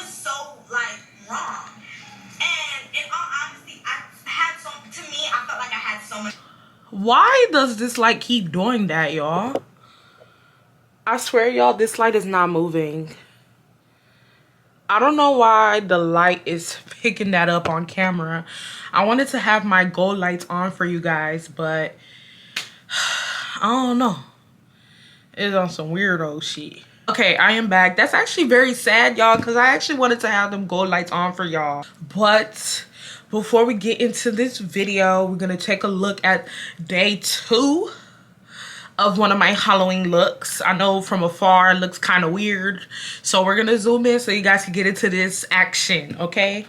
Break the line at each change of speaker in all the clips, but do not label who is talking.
was so like wrong. And in all honesty, I felt like I had so much.
Why does this light keep doing that, y'all? I swear, y'all, this light is not moving. I don't know why the light is picking that up on camera. I wanted to have my gold lights on for you guys, but I don't know. It's on some weirdo shit. Okay, I am back. That's actually very sad, y'all, because I actually wanted to have them gold lights on for y'all. But before we get into this video, we're going to take a look at day 2 of one of my Halloween looks. I know from afar it looks kind of weird, so we're gonna zoom in so you guys can get into this action, okay?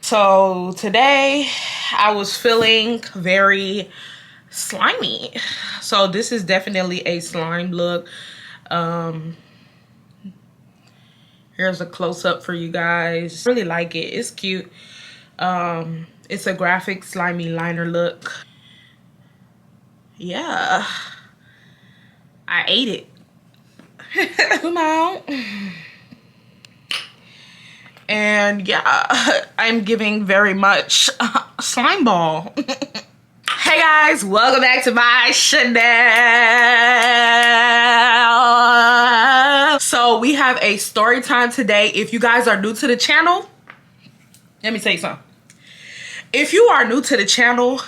So today I was feeling very slimy, so this is definitely a slime look. Here's a close-up for you guys. I really like it. It's cute. It's a graphic slimy liner look. Yeah, I ate it. Come out. And yeah, I'm giving very much slime ball. Hey guys, welcome back to my channel. So we have a story time today. If you guys are new to the channel, let me tell you something. If you are new to the channel,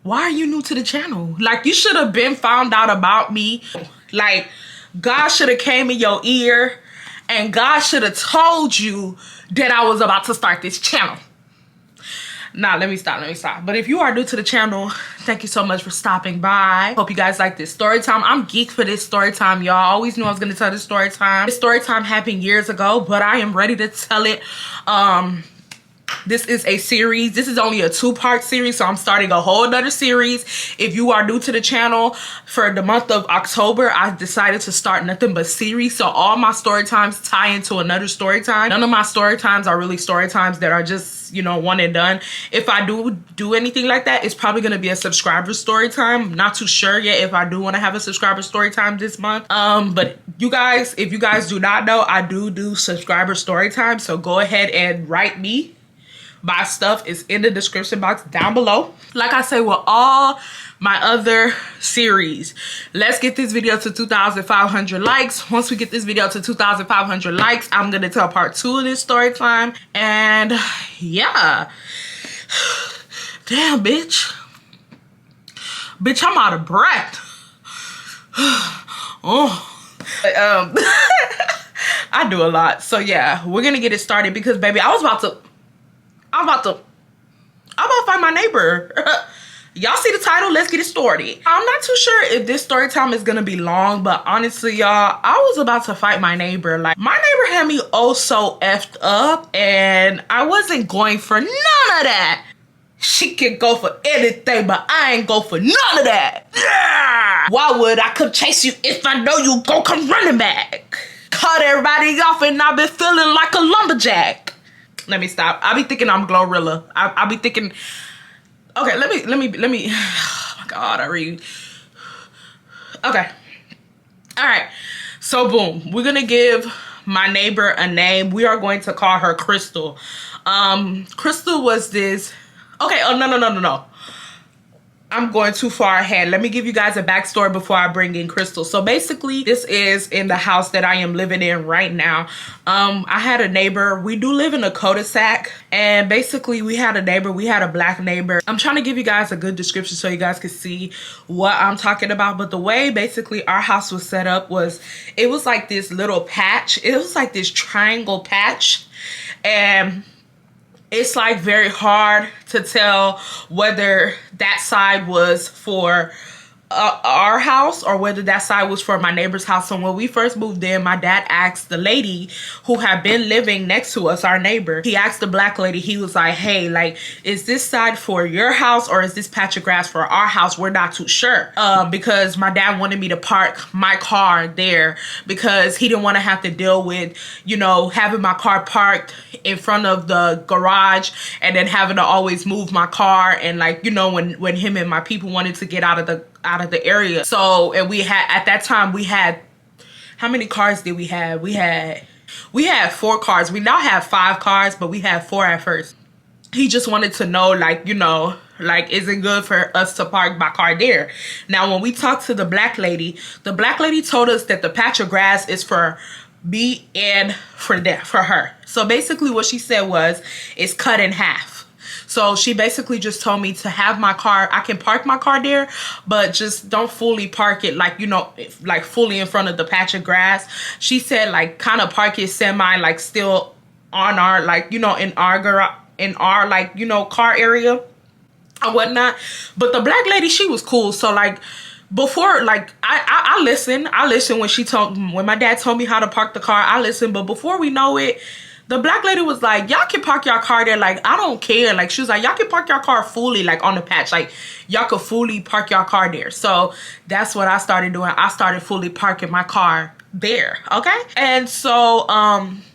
why are you new to the channel? Like, you should have been found out about me. Like, God should have came in your ear and God should have told you that I was about to start this channel. Nah, let me stop. But if you are new to the channel, thank you so much for stopping by. Hope you guys like this story time. I'm geeked for this story time, y'all. I always knew I was going to tell this story time. This story time happened years ago, but I am ready to tell it. This is a series. This is only a 2-part series, so I'm starting a whole nother series. If you are new to the channel, for the month of October, I decided to start nothing but series. So all my story times tie into another story time. None of my story times are really story times that are just, you know, one and done. If I do anything like that, it's probably going to be a subscriber story time. I'm not too sure yet if I do want to have a subscriber story time this month. But you guys, if you guys do not know, I do subscriber story time. So go ahead and write me. My stuff is in the description box down below. Like I say with all my other series, let's get this video to 2,500 likes. Once we get this video to 2,500 likes, I'm gonna tell part 2 of this story time. And yeah, damn, bitch, I'm out of breath. I do a lot, so yeah, we're gonna get it started because baby, I'm about to find my neighbor. Y'all see the title? Let's get it started. I'm not too sure if this story time is gonna be long, but honestly, y'all, I was about to fight my neighbor. Like, my neighbor had me oh so effed up, and I wasn't going for none of that. She can go for anything, but I ain't go for none of that. Yeah! Why would I come chase you if I know you gon' come running back? Cut everybody off, and I've been feeling like a lumberjack. Let me stop. I be thinking I'm Glorilla. I be thinking, okay, let me, oh my God, Irene. Okay. All right. So boom, we're going to give my neighbor a name. We are going to call her Crystal. Crystal was this, okay. Oh, no. I'm going too far ahead. Let me give you guys a backstory before I bring in Crystal. So basically, this is in the house that I am living in right now. I had a neighbor. We do live in a cul-de-sac. And basically, we had a neighbor. We had a black neighbor. I'm trying to give you guys a good description so you guys can see what I'm talking about. But the way basically our house was set up was, it was like this little patch. It was like this triangle patch. And it's like very hard to tell whether that side was for our house or whether that side was for my neighbor's house. So when we first moved in, my dad asked the lady who had been living next to us, our neighbor, he asked the black lady, he was like, hey, like, is this side for your house or is this patch of grass for our house? We're not too sure. Because my dad wanted me to park my car there because he didn't want to have to deal with, you know, having my car parked in front of the garage and then having to always move my car. And like, you know, when him and my people wanted to get out of the area. So, and we had, at that time, we had how many cars did we have? We had 4 cars. We now have 5 cars, but we had 4 at first. He just wanted to know, like, you know, like, is it good for us to park my car there? Now, when we talked to the black lady told us that the patch of grass is for me and for her. So basically what she said was, it's cut in half. So she basically just told me to have my car, I can park my car there, but just don't fully park it, like, you know, like fully in front of the patch of grass. She said, like, kind of park it semi, like, still on our, like, you know, in our garage, in our, like, you know, car area or whatnot. But the black lady, she was cool. So, like, before, like, I listened when my dad told me how to park the car, I listened. But before we know it, the black lady was like, y'all can park your car there, like, I don't care. Like, she was like, y'all can park your car fully, like, on the patch, like, y'all could fully park your car there. So that's what I started doing. I started fully parking my car there, okay? And so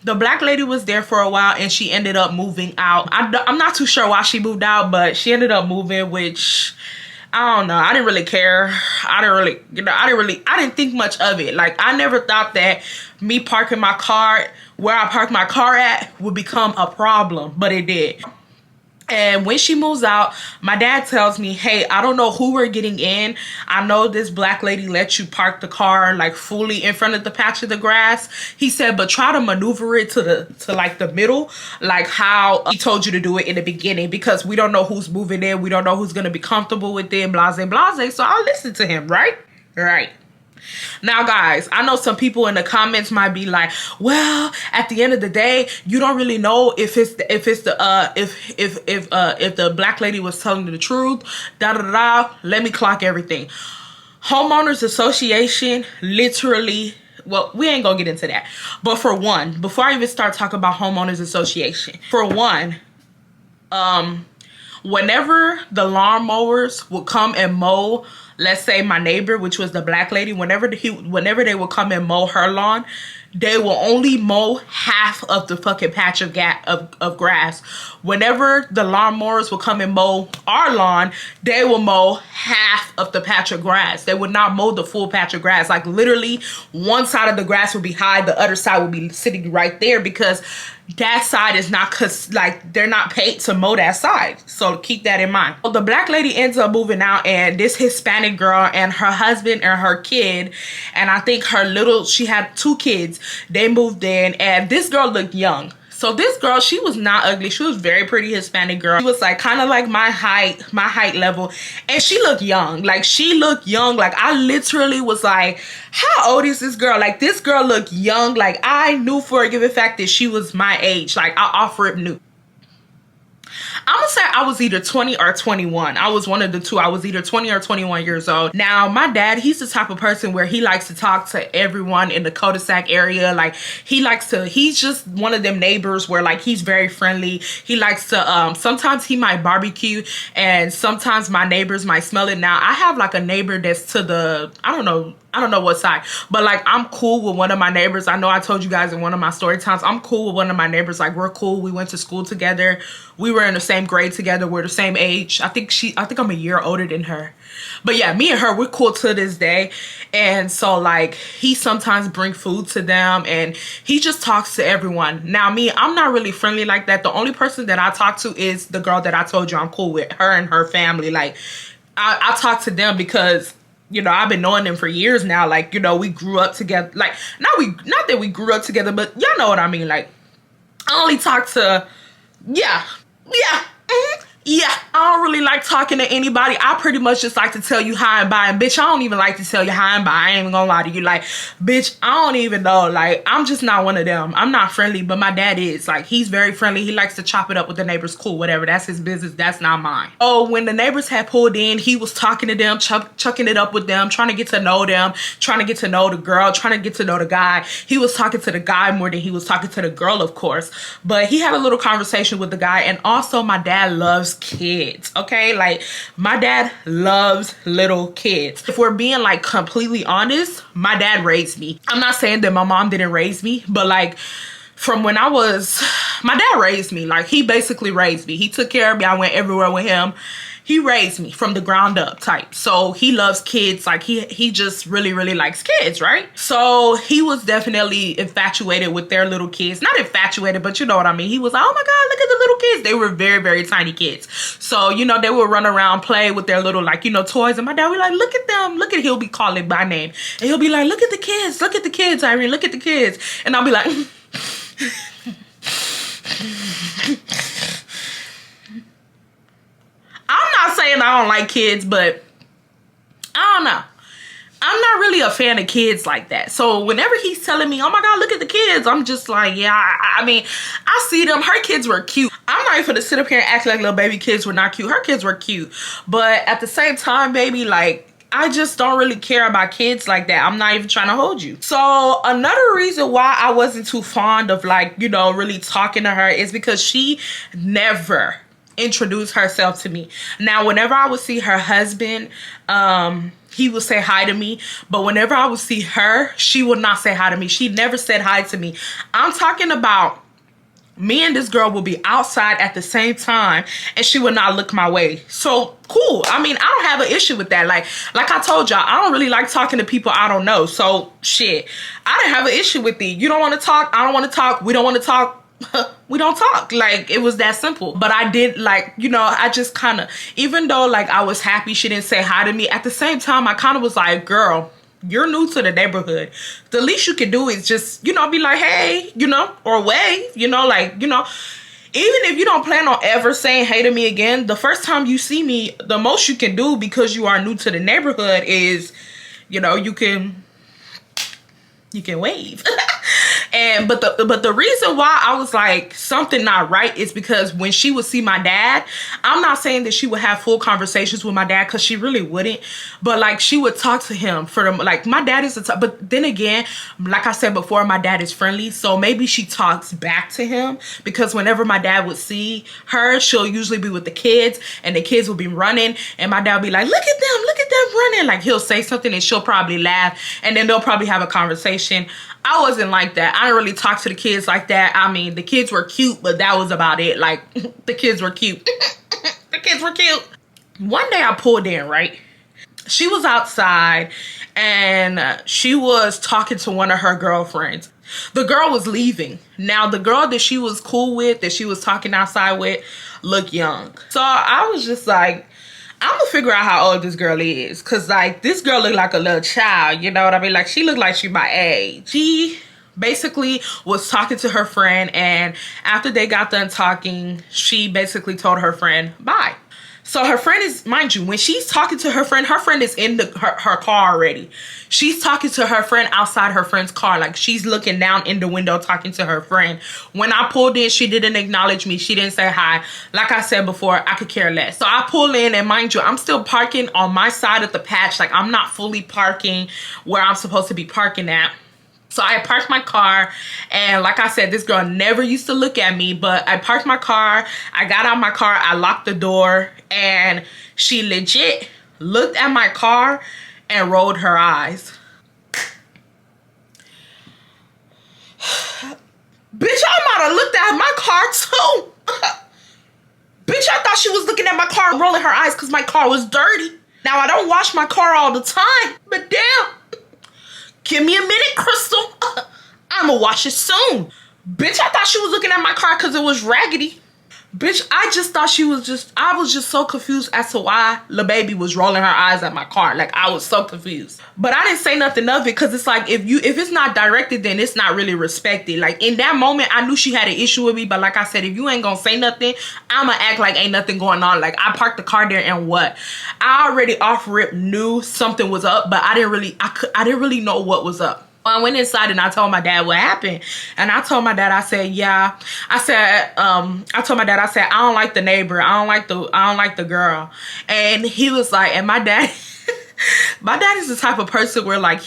the black lady was there for a while, and she ended up moving out. I'm not too sure why she moved out, but she ended up moving, which I don't know. I didn't really care. I didn't think much of it. Like, I never thought that me parking my car where I parked my car at would become a problem, but it did. And when she moves out, my dad tells me, hey, I don't know who we're getting in. I know this black lady lets you park the car, like, fully in front of the patch of the grass. He said, but try to maneuver it to like the middle, like how he told you to do it in the beginning, because we don't know who's moving in. We don't know who's going to be comfortable with it, blase, blase. So I'll listen to him, right? Right. Now, guys, I know some people in the comments might be like, well, at the end of the day, you don't really know if the black lady was telling the truth, da da da. Let me clock everything. Homeowners Association, literally, well, we ain't gonna get into that. But for one, before I even start talking about Homeowners Association, for one, whenever the lawnmowers would come and mow, let's say my neighbor, which was the black lady, whenever they would come and mow her lawn, they will only mow half of the fucking patch of grass. Whenever the lawnmowers will come and mow our lawn, they will mow half of the patch of grass. They would not mow the full patch of grass. Like, literally, one side of the grass would be high, the other side would be sitting right there, because that side is not, cause like they're not paid to mow that side. So keep that in mind. Well, the black lady ends up moving out, and this Hispanic girl and her husband and her kid, and I think she had 2 kids, they moved in, and this girl looked young. So this girl, she was not ugly. She was very pretty Hispanic girl. She was like kind of like my height level. And she looked young. Like, she looked young. Like, I literally was like, how old is this girl? Like, this girl looked young. Like, I knew for a given fact that she was my age. Like, I off rip knew. I'm gonna say I was either 20 or 21. I was one of the two. I was either 20 or 21 years old. Now, my dad, he's the type of person where he likes to talk to everyone in the cul-de-sac area. Like, he's just one of them neighbors where, like, he's very friendly. He likes to, sometimes he might barbecue, and sometimes my neighbors might smell it. Now, I have, like, a neighbor that's to the, I don't know what side, but, like, I'm cool with one of my neighbors. I know I told you guys in one of my story times, I'm cool with one of my neighbors. Like, we're cool. We went to school together. We were in the same grade together. We're the same age. I think I'm a year older than her. But yeah, me and her, we're cool to this day. And so, like, he sometimes bring food to them, and he just talks to everyone. Now, me, I'm not really friendly like that. The only person that I talk to is the girl that I told you I'm cool with, her and her family. Like, I talk to them because, you know, I've been knowing them for years now. Like, you know, we grew up together. Like, not that we grew up together, but y'all know what I mean. Like, I only talk to, yeah. I don't really like talking to anybody. I pretty much just like to tell you hi and bye. And bitch, I don't even like to tell you hi and bye. I ain't even gonna lie to you. Like, bitch, I don't even know. Like, I'm just not one of them. I'm not friendly, but my dad is. Like, he's very friendly. He likes to chop it up with the neighbors. Cool, whatever. That's his business. That's not mine. Oh, when the neighbors had pulled in, he was talking to them, chucking it up with them, trying to get to know them, trying to get to know the girl, trying to get to know the guy. He was talking to the guy more than he was talking to the girl, of course. But he had a little conversation with the guy. And also, my dad loves kids. Okay, like, my dad loves little kids. If we're being, like, completely honest, my dad raised me. I'm not saying that my mom didn't raise me, but, like, from when my dad raised me. Like, he basically raised me. He took care of me. I went everywhere with him. he raised me from the ground up type. So he loves kids. Like he just really, really likes kids, right? So he was definitely infatuated with their little kids. Not infatuated, but you know what I mean. He was like, oh my God, look at the little kids. They were very, very tiny kids. So, you know, they would run around, play with their little, like, you know, toys. And my dad would be like, look at them. Look at, he'll be calling by name. And he'll be like, look at the kids, Irene, look at the kids. And I'll be like, I'm not saying I don't like kids, but I don't know. I'm not really a fan of kids like that. So whenever he's telling me, oh my God, look at the kids, I'm just like, yeah, I mean, I see them. Her kids were cute. I'm not even gonna sit up here and act like little baby kids were not cute. Her kids were cute. But at the same time, baby, like, I just don't really care about kids like that. I'm not even trying to hold you. So another reason why I wasn't too fond of, like, you know, really talking to her is because she never introduced herself to me. Now, whenever I would see her husband, he would say hi to me, but whenever I would see her, she would not say hi to me. She never said hi to me. I'm talking about me and this girl will be outside at the same time and she would not look my way. So cool. I mean, I don't have an issue with that. Like I told y'all, I don't really like talking to people I don't know. So shit, I didn't have an issue with it. You don't want to talk, I don't want to talk, we don't want to talk, we don't talk. Like, it was that simple. But I did, like, you know, I just kind of, even though like I was happy she didn't say hi to me, at the same time I kind of was like, girl, you're new to the neighborhood. The least you can do is just, you know, be like, hey, you know, or wave, you know, like, you know, even if you don't plan on ever saying hey to me again, the first time you see me, the most you can do because you are new to the neighborhood is, you know, you can wave. And but the reason why I was like something not right is because when she would see my dad, I'm not saying that she would have full conversations with my dad, because she really wouldn't, but like she would talk to him for them. Like, my dad is but then again, like I said before, my dad is friendly, so maybe she talks back to him, because whenever my dad would see her, she'll usually be with the kids and the kids will be running and my dad will be like, look at them running. Like, he'll say something and she'll probably laugh and then they'll probably have a conversation. I wasn't like that. I didn't really talk to the kids like that. I mean, the kids were cute, but that was about it. Like, the kids were cute. The kids were cute. One day I pulled in, right? She was outside and she was talking to one of her girlfriends. The girl was leaving. Now, the girl that she was cool with, that she was talking outside with, looked young. So I was just like, I'm gonna figure out how old this girl is, because like this girl looked like a little child, you know what I mean? Like, she looked like she my age. She basically was talking to her friend, and after they got done talking, she basically told her friend bye. So her friend is, mind you, when she's talking to her friend is in her car already. She's talking to her friend outside her friend's car. Like, she's looking down in the window talking to her friend. When I pulled in, she didn't acknowledge me. She didn't say hi. Like I said before, I could care less. So I pull in, and mind you, I'm still parking on my side of the patch. Like, I'm not fully parking where I'm supposed to be parking at. So I parked my car, and like I said, this girl never used to look at me, but I parked my car, I got out my car, I locked the door, and she legit looked at my car and rolled her eyes. Bitch, I might have looked at my car too. Bitch, I thought she was looking at my car and rolling her eyes because my car was dirty. Now, I don't wash my car all the time, but damn. Give me a minute, Crystal. I'ma wash it soon. Bitch, I thought she was looking at my car because it was raggedy. Bitch, I just thought she was just, I was just so confused as to why Lil Baby was rolling her eyes at my car. Like, I was so confused. But I didn't say nothing of it, because it's like, if it's not directed, then it's not really respected. Like, in that moment, I knew she had an issue with me, but like I said, if you ain't gonna say nothing, I'ma act like ain't nothing going on. Like, I parked the car there, and what? I already off rip knew something was up, but I didn't really know what was up. I went inside and I told my dad what happened. And I told my dad, I said, yeah. I told my dad, I said, I don't like the neighbor. I don't like the girl. And he was like, and my dad, my dad is the type of person where like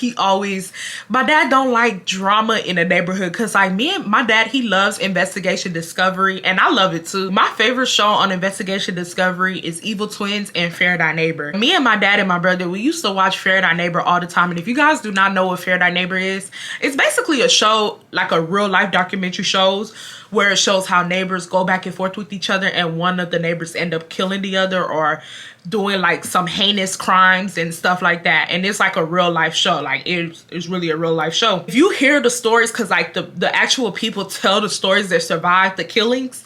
my dad don't like drama in the neighborhood, because like me and my dad, he loves Investigation Discovery, and I love it too. My favorite show on Investigation Discovery is Evil Twins and Faraday Neighbor. Me and my dad and my brother, we used to watch Faraday Neighbor all the time. And if you guys do not know what Faraday Neighbor is, it's basically a show, like a real life documentary shows where it shows how neighbors go back and forth with each other, and one of the neighbors end up killing the other or doing like some heinous crimes and stuff like that. And it's like a real life show. Like it's really a real life show. If you hear the stories, because like the actual people tell the stories that survived the killings,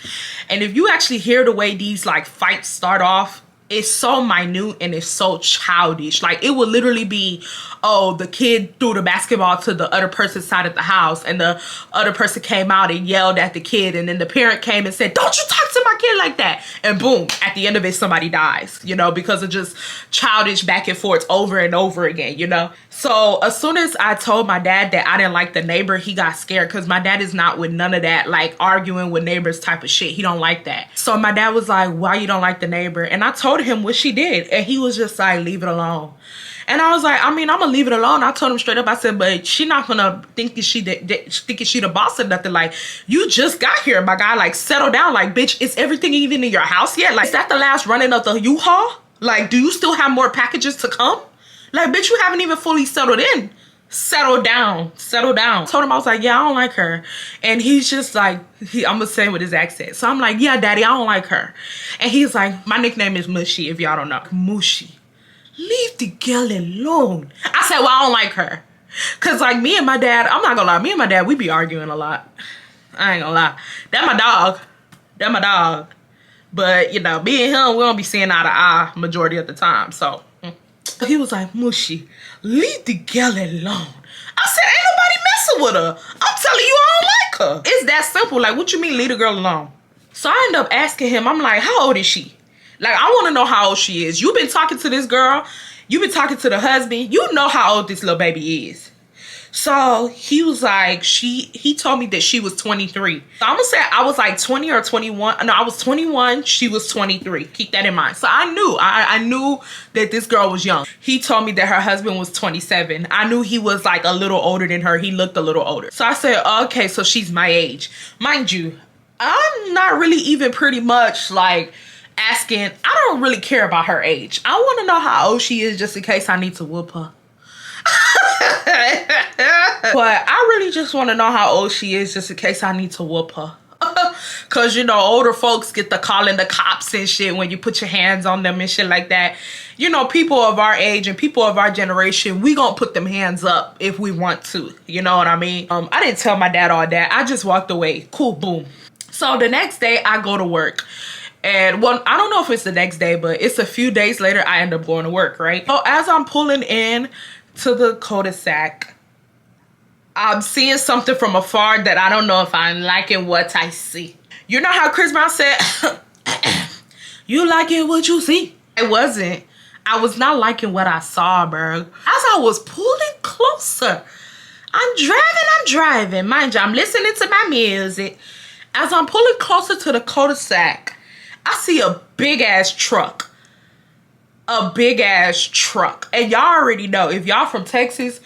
and if you actually hear the way these like fights start off, it's so minute and it's so childish. Like it would literally be, oh, the kid threw the basketball to the other person's side of the house, and the other person came out and yelled at the kid, and then the parent came and said, don't you talk to my kid like that, and boom, at the end of it somebody dies, you know, because of just childish back and forth over and over again, you know. So as soon as I told my dad that I didn't like the neighbor, he got scared, because my dad is not with none of that like arguing with neighbors type of shit. He don't like that. So my dad was like, why you don't like the neighbor? And I told him what she did, and he was just like, leave it alone. And I was like, I mean, I'm gonna leave it alone. I told him straight up, I said, but she not gonna think she the boss or nothing. Like, you just got here, my guy. Like, settle down. Like, bitch, is everything even in your house yet? Like, is that the last running of the U-Haul? Like, do you still have more packages to come? Like, bitch, you haven't even fully settled in. Settle down. Settle down. I told him, I was like, yeah, I don't like her. And he's just like, I'm gonna say with his accent. So I'm like, yeah, daddy, I don't like her. And he's like, my nickname is Mushy, if y'all don't know. Mushy. Leave the girl alone. I said, well, I don't like her. Cause like me and my dad, I'm not gonna lie, me and my dad, we be arguing a lot. I ain't gonna lie. That my dog. That my dog. But you know, me and him, we don't be seeing eye to eye majority of the time. So he was like, Mushy, leave the girl alone. I said, ain't nobody messing with her. I'm telling you, I don't like her. It's that simple. Like, what you mean leave the girl alone? So I end up asking him, I'm like, how old is she? Like, I want to know how old she is. You've been talking to this girl. You've been talking to the husband. You know how old this little baby is. So he was like, he told me that she was 23. So I'm going to say I was like 20 or 21. No, I was 21. She was 23. Keep that in mind. So I knew, I knew that this girl was young. He told me that her husband was 27. I knew he was like a little older than her. He looked a little older. So I said, okay, so she's my age. Mind you, I'm not really even pretty much like asking. I don't really care about her age. I want to know how old she is just in case I need to whoop her. But I really just want to know how old she is just in case I need to whoop her. Cause you know, older folks get to calling the cops and shit when you put your hands on them and shit like that. You know, people of our age and people of our generation, we gonna put them hands up if we want to. You know what I mean? I didn't tell my dad all that. I just walked away. Cool, boom. So the next day I go to work. And well, I don't know if it's the next day, but it's a few days later I end up going to work, right? So as I'm pulling in to the cul-de-sac, I'm seeing something from afar that I don't know if I'm liking what I see. You know how Chris Brown said, you liking what you see? It wasn't. I was not liking what I saw, bro. As I was pulling closer, I'm driving. Mind you, I'm listening to my music. As I'm pulling closer to the cul-de-sac, I see a big ass truck. A big ass truck. And y'all already know, if y'all from Texas,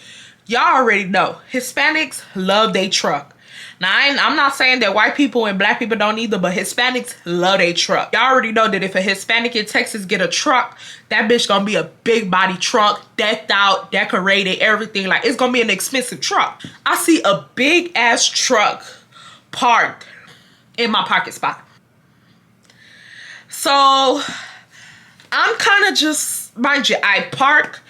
y'all already know Hispanics love their truck. Now, I'm not saying that white people and black people don't either, but Hispanics love their truck. Y'all already know that if a Hispanic in Texas get a truck, that bitch gonna be a big body truck, decked out, decorated, everything. Like, it's gonna be an expensive truck. I see a big ass truck parked in my parking spot. So I'm kind of just, mind you, I park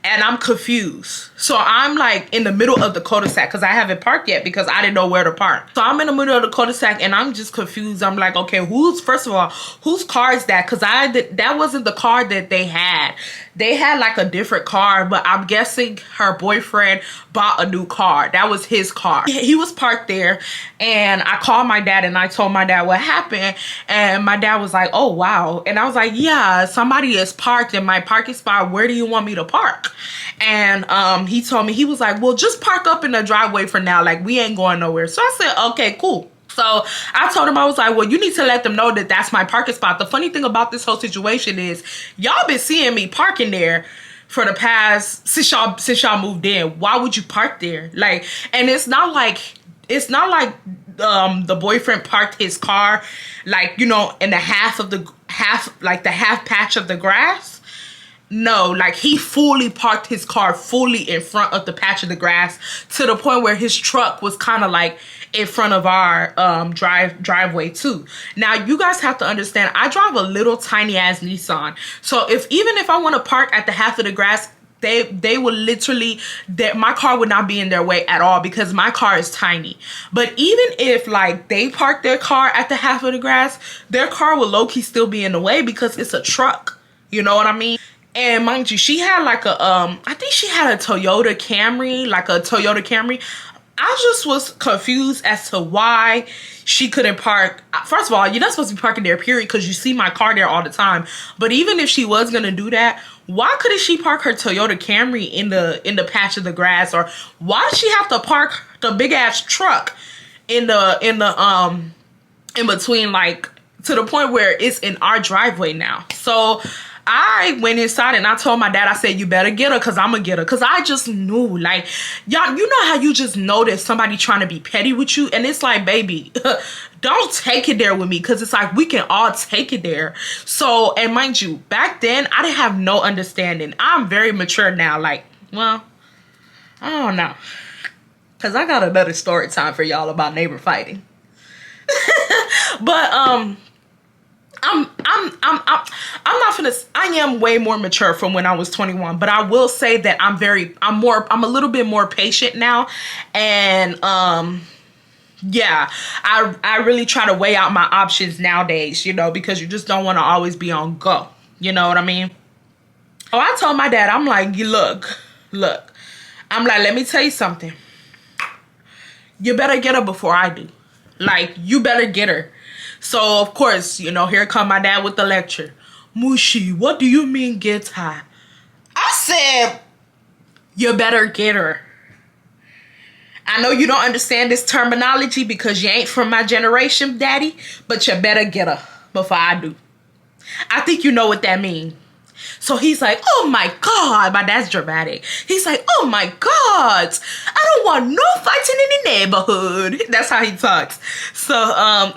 and I'm confused. So I'm like in the middle of the cul-de-sac because I haven't parked yet because I didn't know where to park. So I'm in the middle of the cul-de-sac and I'm just confused. I'm like, okay, first of all, whose car is that? Because that wasn't the car that they had. They had like a different car, but I'm guessing her boyfriend bought a new car. That was his car. He was parked there and I called my dad and I told my dad what happened. And my dad was like, oh, wow. And I was like, yeah, somebody is parked in my parking spot. Where do you want me to park? And he told me, he was like, well, just park up in the driveway for now. Like, we ain't going nowhere. So I said, okay, cool. So I told him, I was like, well, you need to let them know that that's my parking spot. The funny thing about this whole situation is y'all been seeing me parking there for the past, since y'all moved in. Why would you park there? Like, and it's not like the boyfriend parked his car, like, you know, in the half patch of the grass. No, like he fully parked his car fully in front of the patch of the grass to the point where his truck was kind of like in front of our driveway too. Now you guys have to understand, I drive a little tiny ass Nissan. So even if I want to park at the half of the grass, they will literally, my car would not be in their way at all because my car is tiny. But even if like they park their car at the half of the grass, their car will low-key still be in the way because it's a truck. You know what I mean? And mind you, she had like a, I think she had a Toyota Camry, I just was confused as to why she couldn't park. First of all, you're not supposed to be parking there, period, because you see my car there all the time. But even if she was going to do that, why couldn't she park her Toyota Camry in the patch of the grass? Or why did she have to park the big ass truck in between, like, to the point where it's in our driveway now? So I went inside and I told my dad, I said, you better get her because I'm going to get her. Because I just knew, like, y'all, you know how you just know that somebody trying to be petty with you? And it's like, baby, don't take it there with me because it's like we can all take it there. So, and mind you, back then, I didn't have no understanding. I'm very mature now. Like, well, I don't know. Because I got another story time for y'all about neighbor fighting. But, I'm not finna, I am way more mature from when I was 21, but I will say that I'm a little bit more patient now. And, yeah, I really try to weigh out my options nowadays, you know, because you just don't want to always be on go. You know what I mean? Oh, I told my dad, I'm like, look, I'm like, let me tell you something. You better get her before I do. Like, you better get her. So, of course, you know, here come my dad with the lecture. Mushi, what do you mean get her? I said, you better get her. I know you don't understand this terminology because you ain't from my generation, daddy, but you better get her before I do. I think you know what that means. So he's like, oh my God, my dad's dramatic. He's like, oh my God, I don't want no fighting in the neighborhood. That's how he talks. So,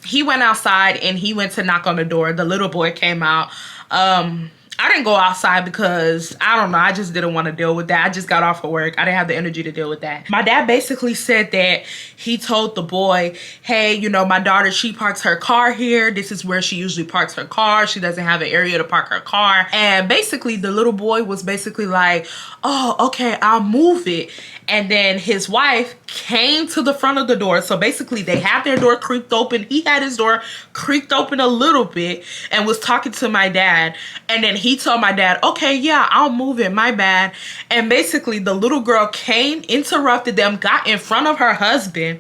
he went outside and he went to knock on the door. The little boy came out. I didn't go outside because, I don't know, I just didn't want to deal with that. I just got off of work. I didn't have the energy to deal with that. My dad basically said that he told the boy, hey, you know, my daughter, she parks her car here. This is where she usually parks her car. She doesn't have an area to park her car. And basically, the little boy was basically like, oh, okay, I'll move it. And then his wife came to the front of the door. So basically, they had their door creaked open. He had his door creaked open a little bit and was talking to my dad. And then he told my dad, okay, yeah, I'll move it, my bad. And basically, the little girl came, interrupted them, got in front of her husband,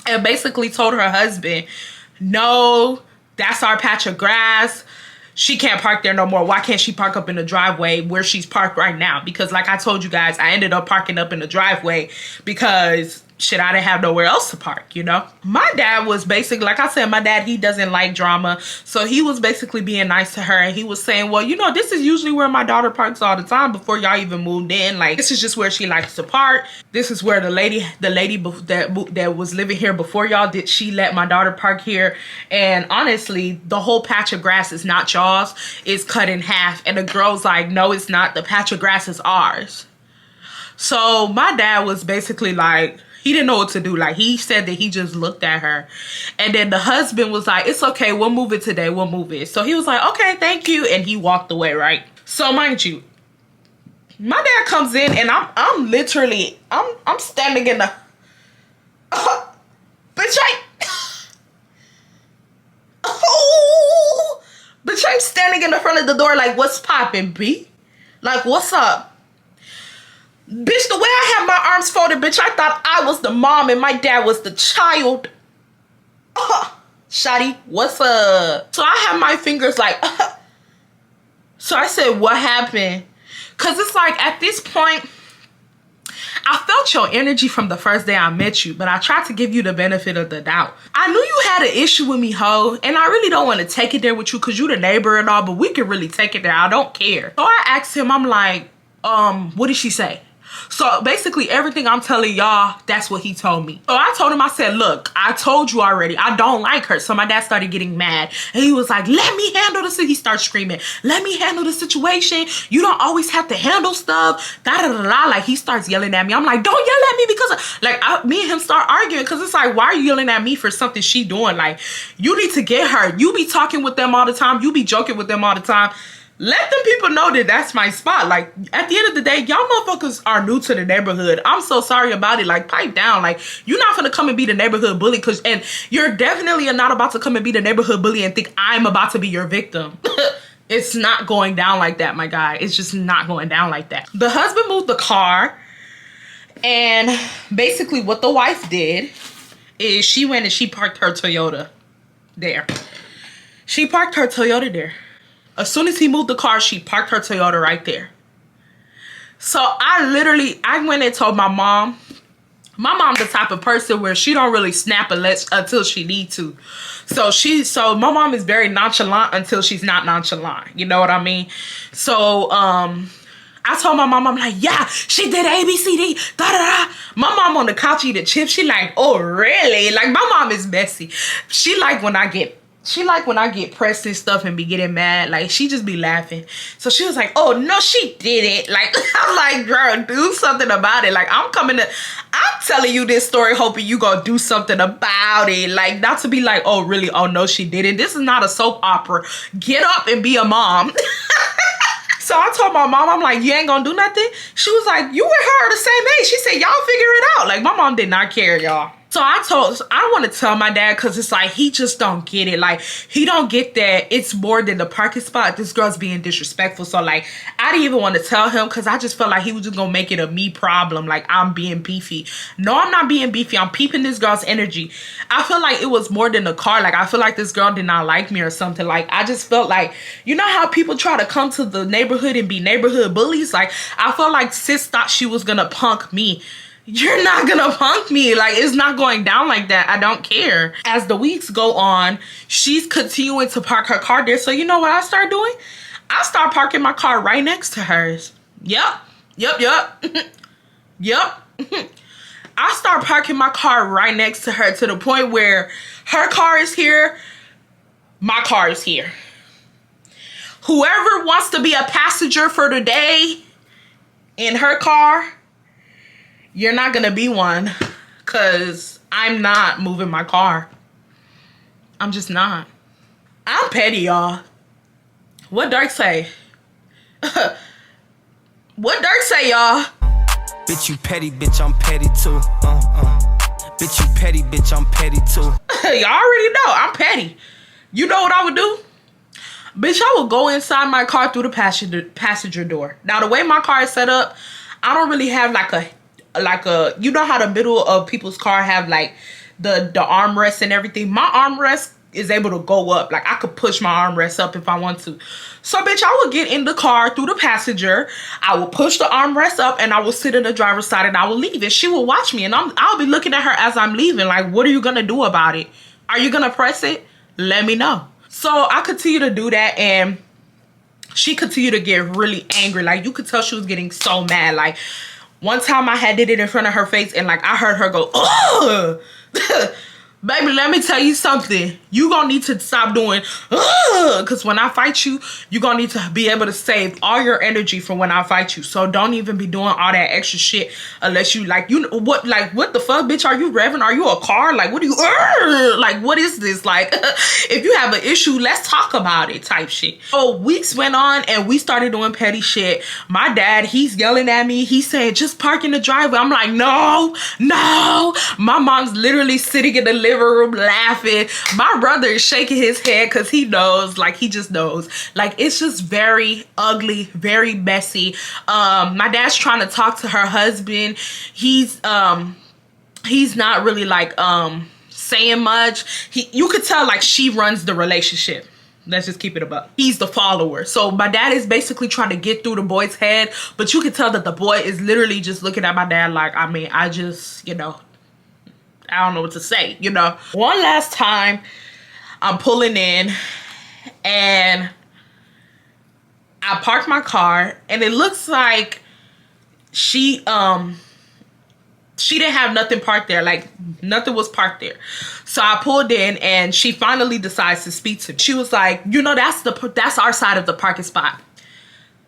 and basically told her husband, no, that's our patch of grass. She can't park there no more. Why can't she park up in the driveway where she's parked right now? Because like I told you guys, I ended up parking up in the driveway because shit, I didn't have nowhere else to park, you know? My dad was basically, like I said, my dad, he doesn't like drama. So he was basically being nice to her. And he was saying, well, you know, this is usually where my daughter parks all the time before y'all even moved in. Like, this is just where she likes to park. This is where the lady that was living here before y'all, she let my daughter park here. And honestly, the whole patch of grass is not y'all's. It's cut in half. And the girl's like, no, it's not. The patch of grass is ours. So my dad was basically like, he didn't know what to do. Like, he said that he just looked at her. And then the husband was like, it's okay, we'll move it today, we'll move it. So he was like, okay, thank you. And he walked away, right? So mind you, my dad comes in and I'm literally, I'm standing in the, bitch, bitch, I'm standing in the front of the door like, what's poppin', B? Like, what's up? Bitch, the way I had my arms folded, bitch, I thought I was the mom and my dad was the child. Shawty, what's up? So I had my fingers like, So I said, what happened? Because it's like, at this point, I felt your energy from the first day I met you, but I tried to give you the benefit of the doubt. I knew you had an issue with me, ho, and I really don't want to take it there with you because you the neighbor and all, but we can really take it there. I don't care. So I asked him, I'm like, what did she say? So basically everything I'm telling y'all, that's what he told me. So I told him, I said, look, I told you already, I don't like her. So my dad started getting mad and he was like, let me handle this. He started screaming, let me handle the situation. You don't always have to handle stuff. Da da da da. Like he starts yelling at me. I'm like, don't yell at me because of, like me and him start arguing because it's like, why are you yelling at me for something she doing? Like you need to get her. You be talking with them all the time. You be joking with them all the time. Let them people know that that's my spot. Like, at the end of the day, y'all motherfuckers are new to the neighborhood. I'm so sorry about it. Like, pipe down. Like, you're not gonna come and be the neighborhood bully. And you're definitely not about to come and be the neighborhood bully and think I'm about to be your victim. It's not going down like that, my guy. It's just not going down like that. The husband moved the car. And basically what the wife did is she went and she parked her Toyota there. She parked her Toyota there. As soon as he moved the car, she parked her Toyota right there. So I went and told my mom. My mom's the type of person where she don't really snap until she need to. So my mom is very nonchalant until she's not nonchalant. You know what I mean? So I told my mom, I'm like, yeah, she did A, B, C, D, da, da, da. My mom on the couch eating chips. She like, oh, really? Like, my mom is messy. She like when I get pressed and stuff and be getting mad. Like, she just be laughing. So she was like, oh, no, she didn't. Like, I'm like, girl, do something about it. Like, I'm telling you this story hoping you gonna do something about it. Like, not to be like, oh, really? Oh, no, she didn't. This is not a soap opera. Get up and be a mom. So I told my mom, I'm like, you ain't gonna do nothing? She was like, you and her are the same age. She said, y'all figure it out. Like, my mom did not care, y'all. So I want to tell my dad because it's like, he just don't get it. Like, he don't get that it's more than the parking spot. This girl's being disrespectful. So, like, I didn't even want to tell him because I just felt like he was just going to make it a me problem. Like, I'm being beefy. No, I'm not being beefy. I'm peeping this girl's energy. I feel like it was more than the car. Like, I feel like this girl did not like me or something. Like, I just felt like, you know how people try to come to the neighborhood and be neighborhood bullies? Like, I felt like sis thought she was going to punk me. You're not gonna punk me. Like, it's not going down like that. I don't care. As the weeks go on, she's continuing to park her car there. So you know what I start doing? I start parking my car right next to hers. Yep. Yep. I start parking my car right next to her to the point where her car is here, my car is here. Whoever wants to be a passenger for the day in her car, you're not gonna be one, because I'm not moving my car. I'm just not. I'm petty, y'all. What Dirk say? What Dirk say, y'all?
Bitch, you petty, bitch, I'm petty too. Bitch, you petty, bitch, I'm petty too.
Y'all already know, I'm petty. You know what I would do? Bitch, I would go inside my car through the passenger door. Now, the way my car is set up, I don't really have like a, you know how the middle of people's car have like the armrest and everything? My armrest is able to go up. Like, I could push my armrest up if I want to. So, bitch, I would get in the car through the passenger. I will push the armrest up and I will sit in the driver's side and I will leave. And she will watch me and I'll be looking at her as I'm leaving. Like, what are you gonna do about it? Are you gonna press it? Let me know. So I continue to do that and she continued to get really angry. Like, you could tell she was getting so mad. Like, one time I did it in front of her face and like I heard her go, ugh. Baby, let me tell you something. You gonna need to stop doing, because when I fight you, you gonna need to be able to save all your energy for when I fight you. So don't even be doing all that extra shit unless you like, what the fuck, bitch? Are you revving? Are you a car? Like, what are you, like, what is this? Like, if you have an issue, let's talk about it type shit. So weeks went on and we started doing petty shit. My dad, he's yelling at me. He's saying, just park in the driveway. I'm like, no. My mom's literally sitting in the living room laughing. My brother is shaking his head because he knows, like, he just knows. Like, it's just very ugly, very messy. My dad's trying to talk to her husband. He's not really like saying much. You could tell like she runs the relationship. Let's just keep it above. He's the follower. So my dad is basically trying to get through the boy's head, but you can tell that the boy is literally just looking at my dad like, I mean, I just, I don't know what to say, One last time, I'm pulling in and I parked my car and it looks like she didn't have nothing parked there. Like, nothing was parked there. So I pulled in, and she finally decides to speak to me. She was like, you know, that's our side of the parking spot.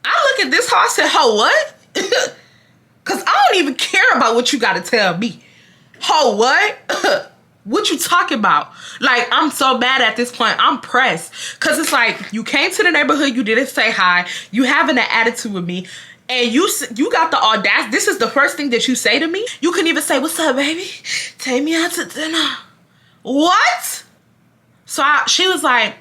I look at this hoe, I said, ho, what? Because I don't even care about what you got to tell me. Ho, what? What you talking about? Like, I'm so bad at this point. I'm pressed. Because it's like, you came to the neighborhood, you didn't say hi, you having an attitude with me, and you got the audacity. This is the first thing that you say to me. You couldn't even say, what's up, baby? Take me out to dinner. What? So she was like,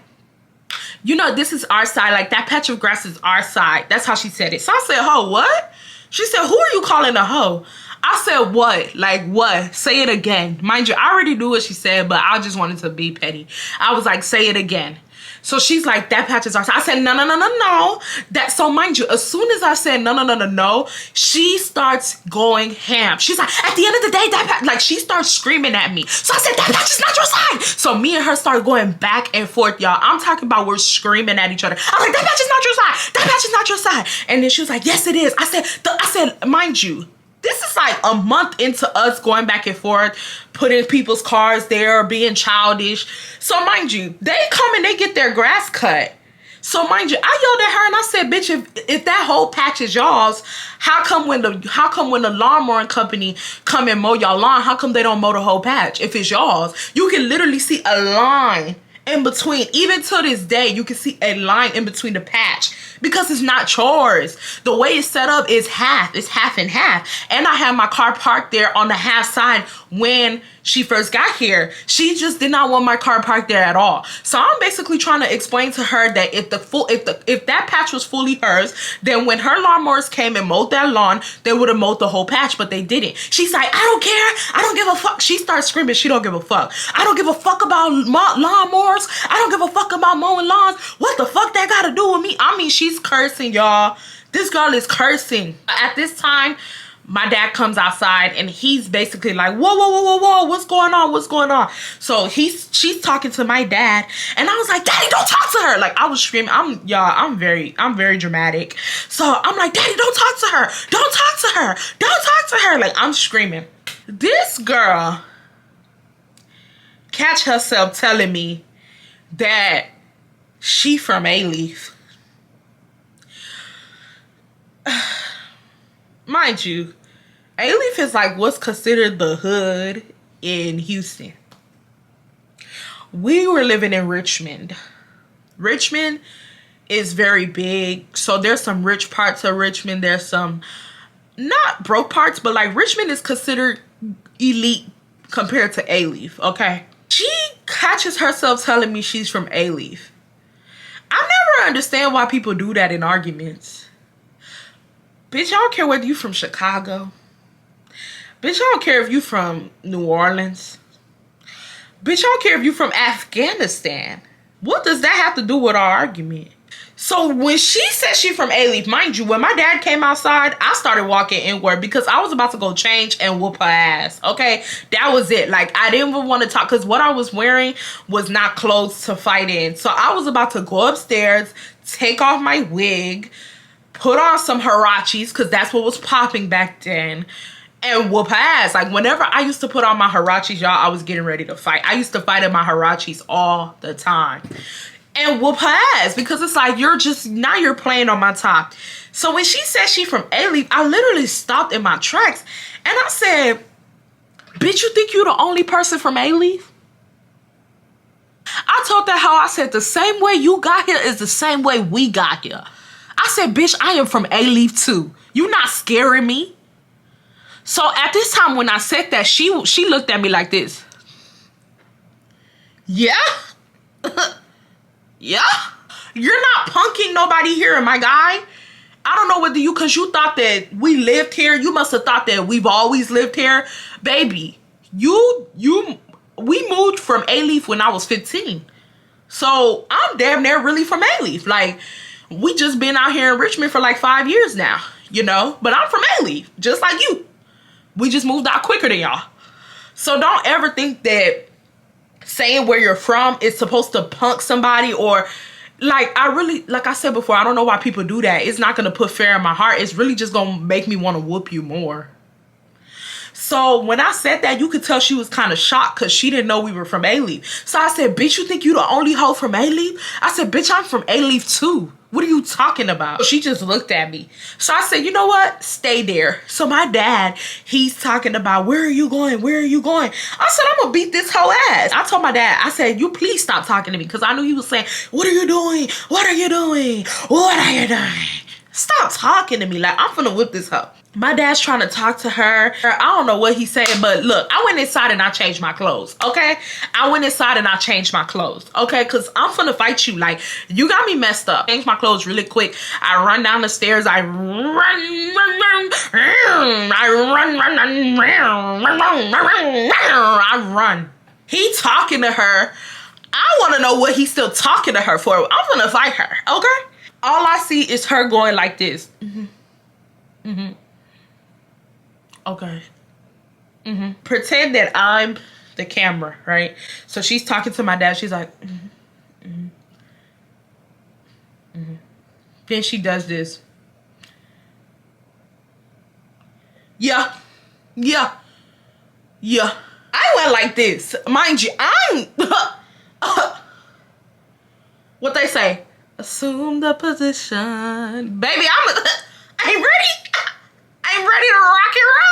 you know, this is our side. Like, that patch of grass is our side. That's how she said it. So I said, ho, what? She said, who are you calling a hoe? I said, what? Like, what? Say it again. Mind you, I already knew what she said, but I just wanted to be petty. I was like, say it again. So she's like, that patch is our side. I said, no. So mind you, as soon as I said, no, she starts going ham. She's like, at the end of the day, that patch, like, she starts screaming at me. So I said, that patch is not your side. So me and her started going back and forth, y'all. I'm talking about we're screaming at each other. I was like, that patch is not your side. That patch is not your side. And then she was like, yes, it is. I said, mind you, this is like a month into us going back and forth, putting people's cars there, being childish. So mind you, they come and they get their grass cut. So mind you, I yelled at her and I said, bitch, if that whole patch is y'all's, how come when the lawn mowing company come and mow y'all lawn, how come they don't mow the whole patch? If it's y'all's, you can literally see a line in between. Even to this day, you can see a line in between the patch because it's not yours. The way it's set up is half. It's half and half. And I had my car parked there on the half side when she first got here. She just did not want my car parked there at all. So I'm basically trying to explain to her that if that patch was fully hers, then when her lawnmowers came and mowed that lawn, they would have mowed the whole patch, but they didn't. She's like, I don't care. I don't give a fuck. She starts screaming. She don't give a fuck. I don't give a fuck about lawnmowers. I don't give a fuck about mowing lawns. What the fuck that got to do with me? I mean, she's cursing, y'all. This girl is cursing. At this time, my dad comes outside and he's basically like, whoa, what's going on? So she's talking to my dad and I was like, Daddy, don't talk to her. Like, I was screaming. I'm very dramatic. So I'm like, Daddy, don't talk to her. Don't talk to her. Don't talk to her. Like, I'm screaming. This girl catch herself telling me that she from A-Leaf. Mind you, A-Leaf is like what's considered the hood in Houston. We were living in Richmond. Richmond is very big. So there's some rich parts of Richmond. There's some not broke parts, but like Richmond is considered elite compared to A-Leaf, okay? She catches herself telling me she's from A-Leaf. I never understand why people do that in arguments. Bitch, I don't care whether you from Chicago. Bitch, I don't care if you from New Orleans. Bitch, I don't care if you from Afghanistan. What does that have to do with our argument? So when she said she from A-Leaf, mind you, when my dad came outside, I started walking inward because I was about to go change and whoop her ass. Okay, that was it. Like, I didn't even want to talk because what I was wearing was not clothes to fight in. So I was about to go upstairs, take off my wig, put on some huaraches because that's what was popping back then, and whoop her ass. Like, whenever I used to put on my huaraches, y'all, I was getting ready to fight. I used to fight in my huaraches all the time. And whoop her ass because it's like, now you're playing on my top. So when she said she from A-Leaf, I literally stopped in my tracks and I said, bitch, you think you the only person from A-Leaf? I told that hoe, I said, the same way you got here is the same way we got here. I said, bitch, I am from A-Leaf too. You not scaring me. So at this time when I said that, she looked at me like this. Yeah? Yeah? You're not punking nobody here, my guy. I don't know whether because you thought that we lived here. You must have thought that we've always lived here. Baby, we moved from A-Leaf when I was 15. So I'm damn near really from A-Leaf. Like, we just been out here in Richmond for like 5 years now, you know? But I'm from A-Leaf, just like you. We just moved out quicker than y'all. So don't ever think that saying where you're from is supposed to punk somebody or Like, like I said before, I don't know why people do that. It's not going to put fear in my heart. It's really just going to make me want to whoop you more. So when I said that, you could tell she was kind of shocked because she didn't know we were from A-Leaf. So I said, bitch, you think you the only hoe from A-Leaf? I said, bitch, I'm from A-Leaf too. What are you talking about? She just looked at me. So I said, you know what? Stay there. So my dad, he's talking about, where are you going? Where are you going? I said, I'm going to beat this hoe ass. I told my dad, I said, you please stop talking to me. Because I knew he was saying, what are you doing? What are you doing? What are you doing? Stop talking to me. Like, I'm finna whip this hoe. My dad's trying to talk to her. I don't know what he's saying, but look, I went inside and I changed my clothes, okay? I went inside and I changed my clothes, okay? Because I'm finna fight you. Like, you got me messed up. Change my clothes really quick. I run down the stairs. I run. He talking to her. I want to know what he's still talking to her for. I'm finna fight her, okay? All I see is her going like this. Okay. Pretend that I'm the camera, right? So she's talking to my dad. She's like, Then she does this. Yeah. I went like this. Mind you, what they say? Assume the position. Baby, I ain't ready. I'm ready to rock and roll.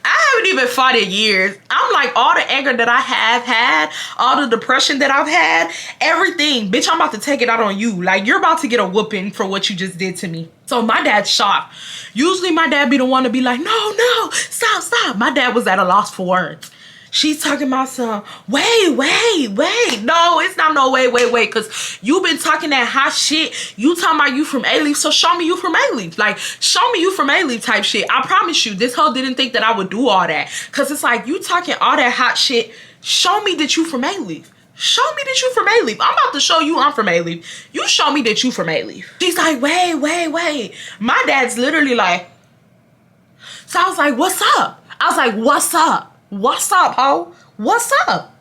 I haven't even fought in years. I'm like, all the anger that I have had, all the depression that I've had, everything. Bitch, I'm about to take it out on you. Like, you're about to get a whooping for what you just did to me. So my dad's shocked. Usually my dad be the one to be like, no, stop. My dad was at a loss for words. She's talking about some, wait. No, it's not no wait. Because you been talking that hot shit. You talking about you from A-Leaf, so show me you from A-Leaf. Like, show me you from A-Leaf type shit. I promise you, this hoe didn't think that I would do all that. Because it's like, you talking all that hot shit. Show me that you from A-Leaf. Show me that you from A-Leaf. I'm about to show you I'm from A-Leaf. You show me that you from A-Leaf. She's like, wait. My dad's literally like, so I was like, what's up? I was like, what's up? What's up, ho? What's up?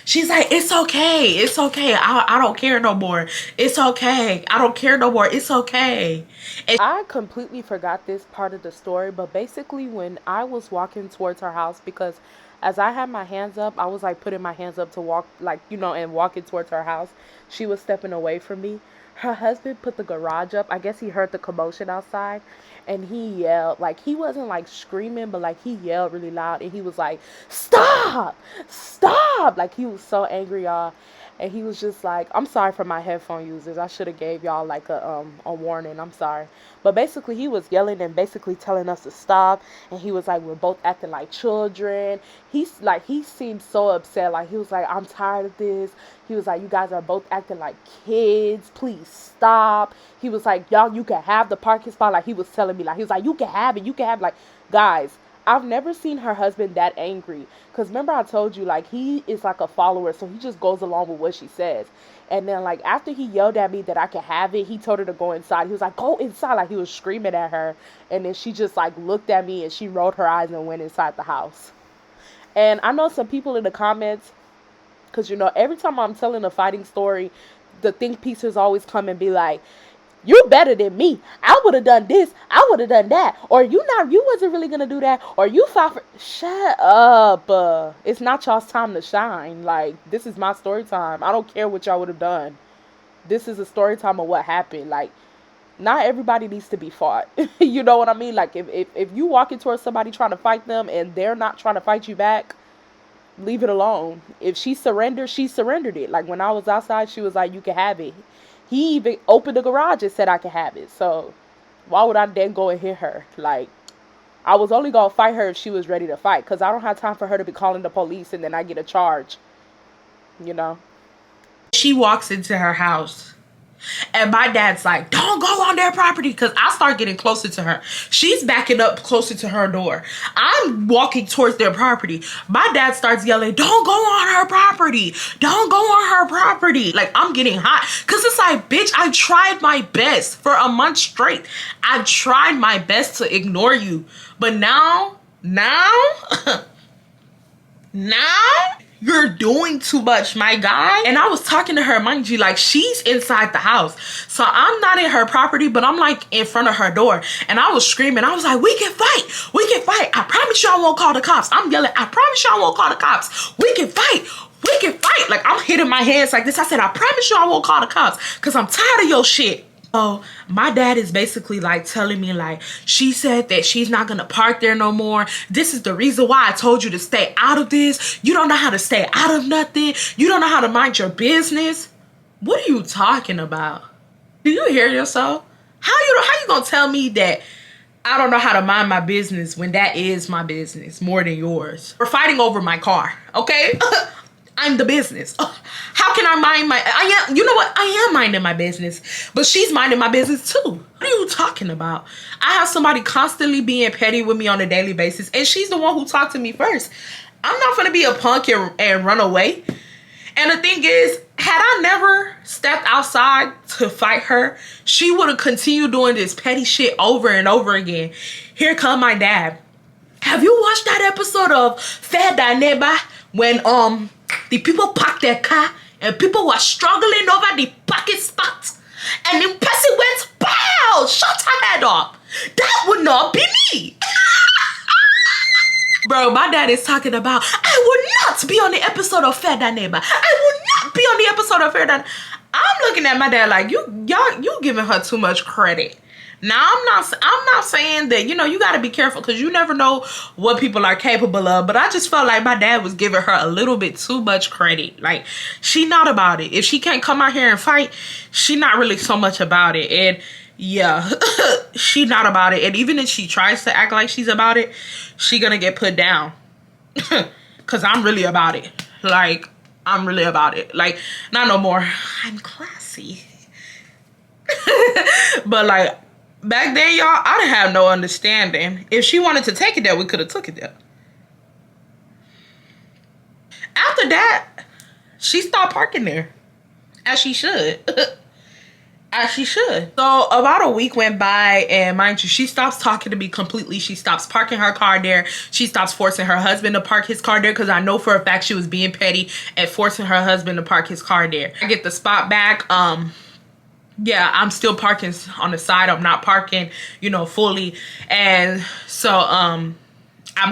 She's like, it's okay. I don't care no more. It's okay. I don't care no more. It's okay. And I completely forgot this part of the story, but basically when I was walking towards her house, because as I had my hands up, I was like putting my hands up to walk, like, you know, and walking towards her house. She was stepping away from me. Her husband put the garage up. I guess he heard the commotion outside. And he yelled, like, he wasn't like screaming, but like he yelled really loud. And he was like, stop. Like, he was so angry, y'all. And he was just like, I'm sorry for my headphone users. I should have gave y'all like a warning. I'm sorry. But basically he was yelling and basically telling us to stop. And he was like, we're both acting like children. He seemed so upset. Like, he was like, I'm tired of this. He was like, you guys are both acting like kids. Please stop. He was like, y'all, you can have the parking spot. Like, he was telling me, like, he was like, you can have it. Like, guys, I've never seen her husband that angry. Because remember I told you, like, he is like a follower. So he just goes along with what she says. And then, like, after he yelled at me that I could have it, he told her to go inside. He was like, go inside. Like, he was screaming at her. And then she just, like, looked at me and she rolled her eyes and went inside the house. And I know some people in the comments, because, you know, every time I'm telling a fighting story, the think piecers always come and be like, you better than me. I would have done this. I would have done that. Or you wasn't really going to do that. Or you fought for... Shut up. It's not y'all's time to shine. Like, this is my story time. I don't care what y'all would have done. This is a story time of what happened. Like, not everybody needs to be fought. You know what I mean? Like, if you walking towards somebody trying to fight them and they're not trying to fight you back, leave it alone. If she surrendered it. Like, when I was outside, she was like, you can have it. He even opened the garage and said I could have it. So why would I then go and hit her? Like, I was only going to fight her if she was ready to fight. Because I don't have time for her to be calling the police and then I get a charge. You know? She walks into her house. And my dad's like, don't go on their property. Because I start getting closer to her. She's backing up closer to her door. I'm walking towards their property. My dad starts yelling, don't go on her property. Don't go on her property. Like, I'm getting hot. Because it's like, bitch, I tried my best for a month straight. I tried my best to ignore you. But now, You're doing too much, my guy. And I was talking to her, mind you, like she's inside the house. So I'm not in her property, but I'm like in front of her door. And I was screaming. I was like, we can fight. We can fight. I promise you I won't call the cops. I'm yelling, I promise you I won't call the cops. We can fight. We can fight. Like I'm hitting my hands like this. I said, I promise you I won't call the cops because I'm tired of your shit. So my dad is basically like telling me like, she said that she's not gonna park there no more. This is the reason why I told you to stay out of this. You don't know how to stay out of nothing. You don't know how to mind your business. What are you talking about? Do you hear yourself? How you gonna tell me that I don't know how to mind my business when that is my business more than yours? We're fighting over my car, okay? I'm the business. How can I mind you know what? I am minding my business, but she's minding my business too. What are you talking about? I have somebody constantly being petty with me on a daily basis, and she's the one who talked to me first. I'm not gonna be a punk and run away. And the thing is, had I never stepped outside to fight her, she would have continued doing this petty shit over and over again. Here come my dad. Have you watched that episode of Ireneyagirl when the people parked their car and people were struggling over the parking spot and the person went, pow, shut her head off? That would not be me. Bro, my dad is talking about, I will not be on the episode of Ireneyagirl. I will not be on the episode of Ireneyagirl. I'm looking at my dad like, you giving her too much credit. Now, I'm not saying that, you know, you got to be careful because you never know what people are capable of. But I just felt like my dad was giving her a little bit too much credit. Like, she not about it. If she can't come out here and fight, she not really so much about it. And yeah, she not about it. And even if she tries to act like she's about it, she gonna get put down. Because I'm really about it. Like, I'm really about it. Like, not no more. I'm classy. But like, back then, y'all, I didn't have no understanding. If she wanted to take it there, we could have took it there. After that, she stopped parking there. As she should. As she should. So about a week went by, and mind you, she stops talking to me completely. She stops parking her car there. She stops forcing her husband to park his car there, because I know for a fact she was being petty and forcing her husband to park his car there. I get the spot back. Yeah, I'm still parking on the side. I'm not parking, you know, fully. And so I'm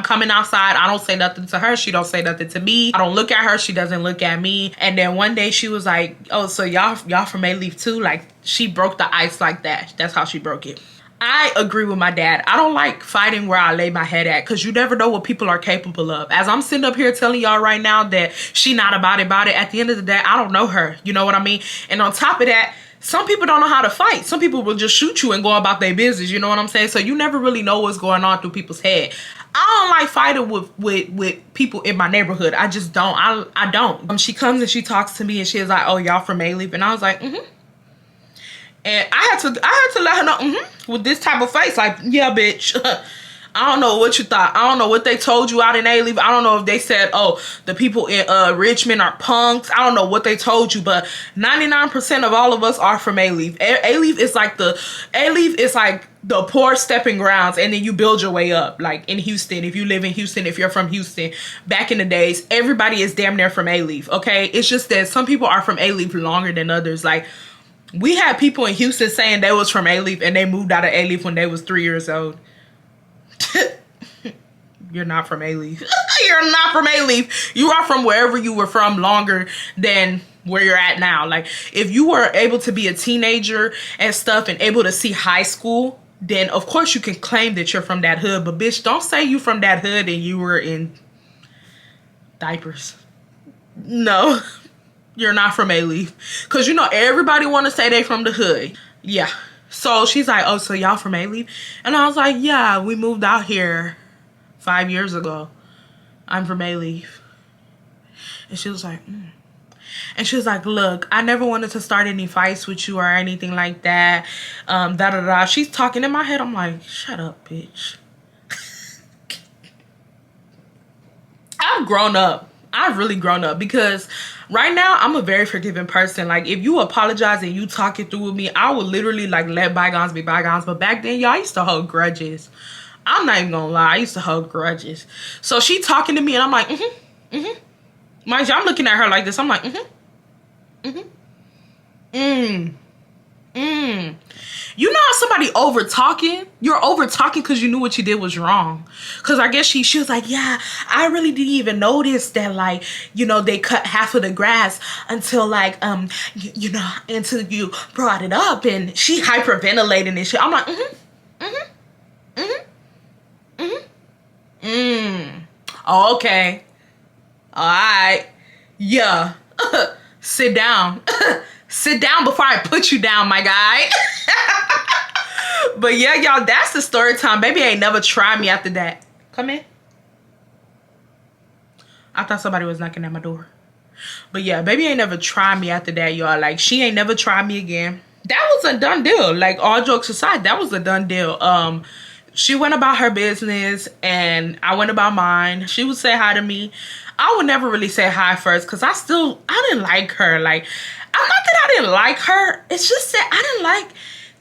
coming outside. I don't say nothing to her. She don't say nothing to me. I don't look at her. She doesn't look at me. And then one day she was like, oh, so y'all from A-Leaf too? Like, she broke the ice like that. That's how she broke it. I agree with my dad. I don't like fighting where I lay my head at, because you never know what people are capable of. As I'm sitting up here telling y'all right now that she not about it, at the end of the day, I don't know her. You know what I mean? And on top of that, some people don't know how to fight. Some people will just shoot you and go about their business. You know what I'm saying? So you never really know what's going on through people's head. I don't like fighting with people in my neighborhood. I just don't. I don't. She comes and she talks to me and she's like, oh, y'all from A-Leaf? And I was like, mm-hmm. And I had to let her know, mm-hmm, with this type of face, like, yeah, bitch. I don't know what you thought. I don't know what they told you out in A-Leaf. I don't know if they said, oh, the people in Richmond are punks. I don't know what they told you, but 99% of all of us are from A-Leaf. A-Leaf is like the poor stepping grounds, and then you build your way up. Like in Houston, if you live in Houston, if you're from Houston, back in the days, everybody is damn near from A-Leaf, okay? It's just that some people are from A-Leaf longer than others. Like, we had people in Houston saying they was from A-Leaf and they moved out of A-Leaf when they was 3 years old. You're not from A-Leaf. You're not from A-Leaf. You are from wherever you were from longer than where you're at now. Like, if you were able to be a teenager and stuff and able to see high school, then of course you can claim that you're from that hood. But bitch, don't say you from that hood and you were in diapers. No, you're not from A-Leaf. Because, you know, everybody want to say they from the hood. Yeah. So she's like, oh, so y'all from A-Leaf? And I was like, yeah, we moved out here 5 years ago. I'm from A-Leaf. And she was like, And she was like, look, I never wanted to start any fights with you or anything like that. She's talking in my head. I'm like, shut up, bitch. I've grown up. I've really grown up, because right now I'm a very forgiving person. Like, if you apologize and you talk it through with me, I would literally like let bygones be bygones. But back then, y'all, I used to hold grudges. I'm not even gonna lie, I used to hold grudges. So she talking to me and I'm like, Mind you, I'm looking at her like this. I'm like, You know how somebody over talking? You're over talking because you knew what you did was wrong. Because I guess she was like, yeah, I really didn't even notice that, like, you know, they cut half of the grass until like, you know, until you brought it up, and she hyperventilating and shit. I'm like, Oh, okay. All right. Yeah. Sit down. Sit down before I put you down, my guy. But yeah, y'all, that's the story time. Baby ain't never tried me after that. Come in. I thought somebody was knocking at my door. But yeah, baby ain't never tried me after that, y'all. Like, she ain't never tried me again. That was a done deal. Like, all jokes aside, that was a done deal. She went about her business and I went about mine. She would say hi to me. I would never really say hi first because I didn't like her. Like, not that I didn't like her. It's just that I didn't like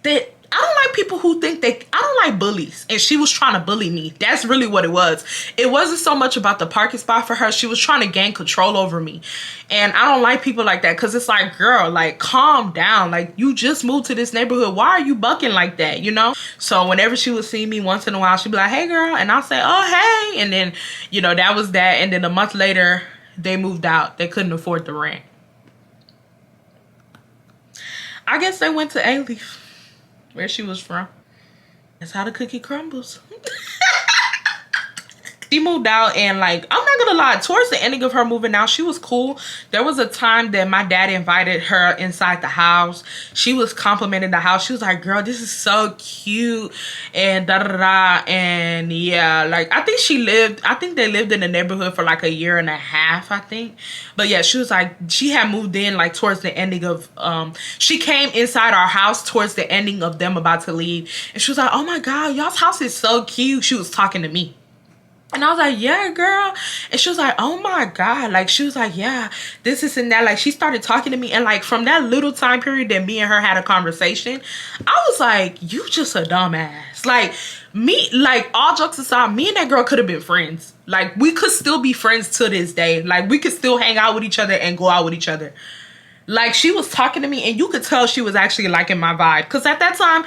that. I don't like people who think I don't like bullies. And she was trying to bully me. That's really what it was. It wasn't so much about the parking spot for her. She was trying to gain control over me. And I don't like people like that because it's like, girl, like, calm down. Like, you just moved to this neighborhood. Why are you bucking like that, you know? So whenever she would see me once in a while, she'd be like, hey, girl. And I'll say, oh, hey. And then, you know, that was that. And then a month later, they moved out. They couldn't afford the rent. I guess they went to A-Leaf, where she was from. That's how the cookie crumbles. She moved out, and like, I'm not gonna lie, towards the ending of her moving out, she was cool. There was a time that my dad invited her inside the house. She was complimenting the house. She was like, girl, this is so cute, and da da da. And yeah, like, I think they lived in the neighborhood for like a year and a half, I think. But yeah, she was like, she had moved in like towards the ending of she came inside our house towards the ending of them about to leave, and she was like, oh my god, y'all's house is so cute. She was talking to me. And I was like, yeah, girl. And she was like, oh my god. Like, she was like, yeah, this and that. Like, she started talking to me. And like, from that little time period that me and her had a conversation, I was like, you just a dumbass. Like, me, like, all jokes aside, me and that girl could have been friends. Like, we could still be friends to this day. Like, we could still hang out with each other and go out with each other. Like, she was talking to me, and you could tell she was actually liking my vibe. Because at that time,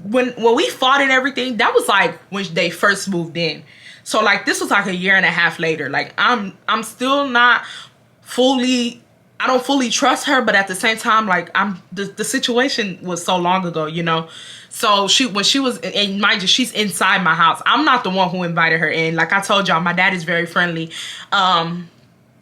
when we fought and everything, that was like when they first moved in. So like, this was like a year and a half later. Like, I'm still not fully, I don't fully trust her, but at the same time, like, the situation was so long ago, you know. So when she was, and mind you, she's inside my house. I'm not the one who invited her in. Like I told y'all, my dad is very friendly.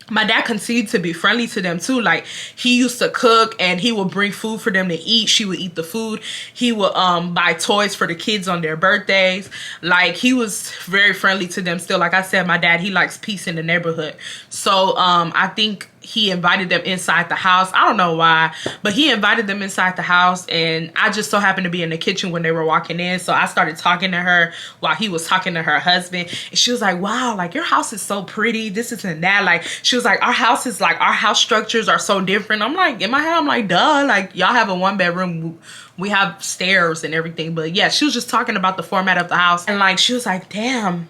My dad continued to be friendly to them too. Like, he used to cook and he would bring food for them to eat. She would eat the food. He would buy toys for the kids on their birthdays. Like, he was very friendly to them still. Like I said, my dad, he likes peace in the neighborhood. So I think he invited them inside the house. I don't know why, but he invited them inside the house, and I just so happened to be in the kitchen when they were walking in. So I started talking to her while he was talking to her husband, and she was like, wow, like, your house is so pretty, this and that. Like, she was like, our house structures are so different. I'm like, in my head, I'm like, duh, like, y'all have a 1-bedroom, we have stairs and everything. But yeah, she was just talking about the format of the house, and like, she was like, damn.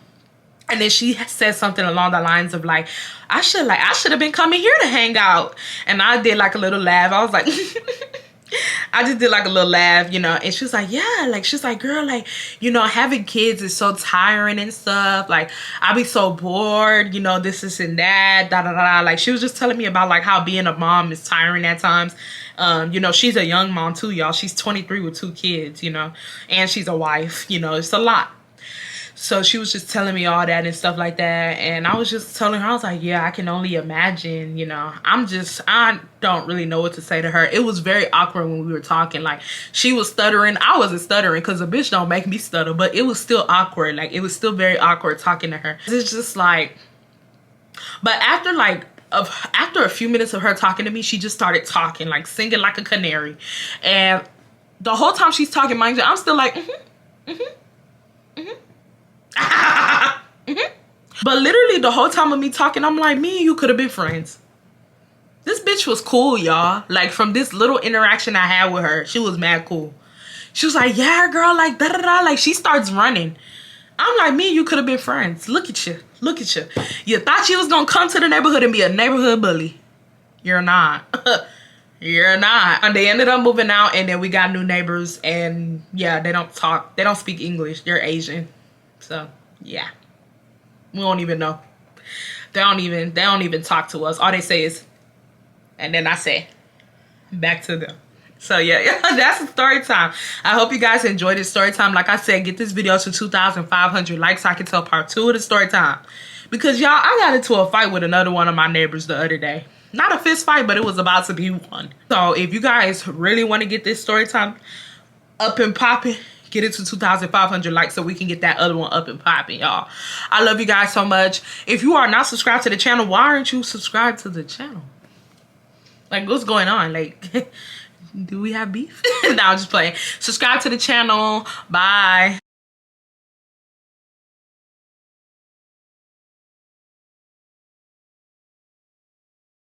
And then she said something along the lines of like, I should have been coming here to hang out. And I did like a little laugh. I was like, I just did like a little laugh, you know. And she was like, yeah, like, she's like, girl, like, you know, having kids is so tiring and stuff. Like, I be so bored, you know, this and that, da da da. Like, she was just telling me about like how being a mom is tiring at times. You know, she's a young mom too, y'all. She's 23 with 2 kids, you know, and she's a wife, you know, it's a lot. So she was just telling me all that and stuff like that. And I was just telling her, I was like, yeah, I can only imagine, you know. I don't really know what to say to her. It was very awkward when we were talking. Like, she was stuttering. I wasn't stuttering because a bitch don't make me stutter. But it was still awkward. Like, it was still very awkward talking to her. It's just like, but after a few minutes of her talking to me, she just started talking, like, singing like a canary. And the whole time she's talking, mind you, I'm still like, But literally the whole time of me talking, I'm like, me and you could have been friends. This bitch was cool, y'all. Like, from this little interaction I had with her, she was mad cool. She was like, yeah, girl, like, da da da. Like, she starts running. I'm like, me and you could have been friends. Look at you. Look at you. You thought you was going to come to the neighborhood and be a neighborhood bully. You're not. You're not. And they ended up moving out, and then we got new neighbors, and yeah, they don't talk. They don't speak English. They're Asian. So, yeah. We don't even know. They don't even talk to us. All they say is, and then I say, back to them. So yeah, that's the story time. I hope you guys enjoyed this story time. Like I said, get this video to 2,500 likes so I can tell part 2 of the story time. Because y'all, I got into a fight with another one of my neighbors the other day. Not a fist fight, but it was about to be one. So if you guys really want to get this story time up and popping, get it to 2,500 likes so we can get that other one up and popping, y'all. I love you guys so much. If you are not subscribed to the channel, why aren't you subscribed to the channel? Like, what's going on? Like, do we have beef? No, I'm just playing. Subscribe to the channel. Bye.